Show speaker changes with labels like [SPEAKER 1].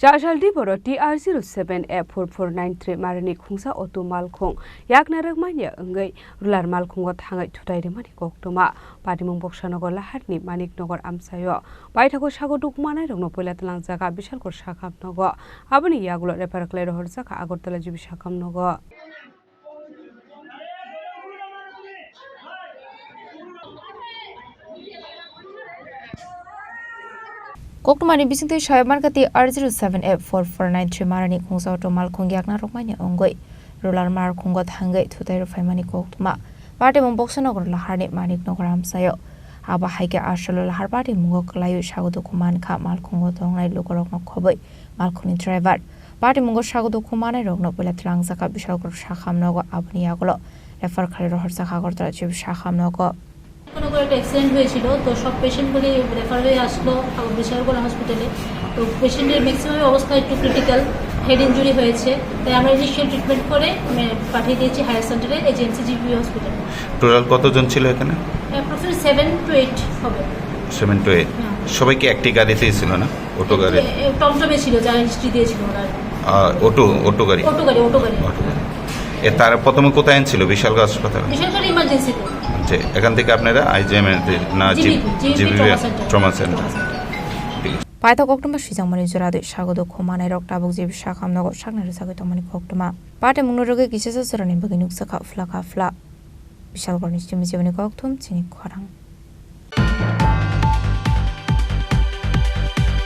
[SPEAKER 1] Chasal Diporo TR07A4493 Marini Khungsa Oto Malkhung Yak Narwkmanya Wngwi Malkhungo Thuthaiwi Rwmani Koktwma Patimung Boxanagar laharni Manik Nagar Amchaio Pathago Sago Dukhumanairokno Puila Twlangjakha Bishalgarh Sakham Nogo Aboni Yakulo Khlaiwi Rwhorjakha Agartala Sakham Nogo
[SPEAKER 2] Koktwmani bisingte shayamarkati TR07A4493 Marini Khungsa Oto Malkhung Yak Narwkmanya Wngwi Malkhungo Thangwi Thuthaiwi Rwmani Koktwma Patimung Boxanagar laharni Manik Nagar Amchaio Aba haike Arshalo lahar Patimung Khlaiwi Sago Dukhumanairokno Malkhungo Narwkmanya khoboi Malkhungni driver Patimung Sago Dukhumanairokno Puila Twlangjakha Bishalgarh Sakham Nogo Aboni Yakulo Rwhorjakha Agartala Sakham Nogo
[SPEAKER 3] কোনো একটা accident হয়েছিল তো সব পেশেন্টগুলি refer হয়ে আসলো বিশালগড় হসপিটালে তো পেশেন্টের ম্যাক্সিমাম অবস্থা একটু ক্রিটিক্যাল হেড ইনজুরি হয়েছে তাই আমরা ইনিশিয়াল ট্রিটমেন্ট করে পাঠিয়ে দিয়েছি হায়ার সেন্টারে এজেন্সি জিবি হসপিটালে
[SPEAKER 4] টোটাল কতজন ছিল এখানে
[SPEAKER 3] অ্যাপ্রক্সিমেটলি 7 to 8 হবে
[SPEAKER 4] 7 to 8 সবাই কি একটি গাড়িতেই ছিল না অটো গাড়ি
[SPEAKER 3] টমটমে ছিল যা হিস্ট্রি দিয়েছিল ওরা
[SPEAKER 4] অটো গাড়ি তার প্রথমে কোথায় ছিল বিশালগড় হাসপাতাল
[SPEAKER 3] বিশালগড় ইমার্জেন্সিতে
[SPEAKER 4] এখান থেকে আপনারা আইজিএম না GB trauma centre
[SPEAKER 2] Pathago Koktwma Shijangmani Juradu Sago Dukhumanairokno Tabuk Jibi Sakham Nogo Saknari Sago Rwmani Koktwma Patimung Nogo Kisasa Sorani Bagin Nuksaka Fla Bishalgarh Rwmani Koktwma Chini Khorang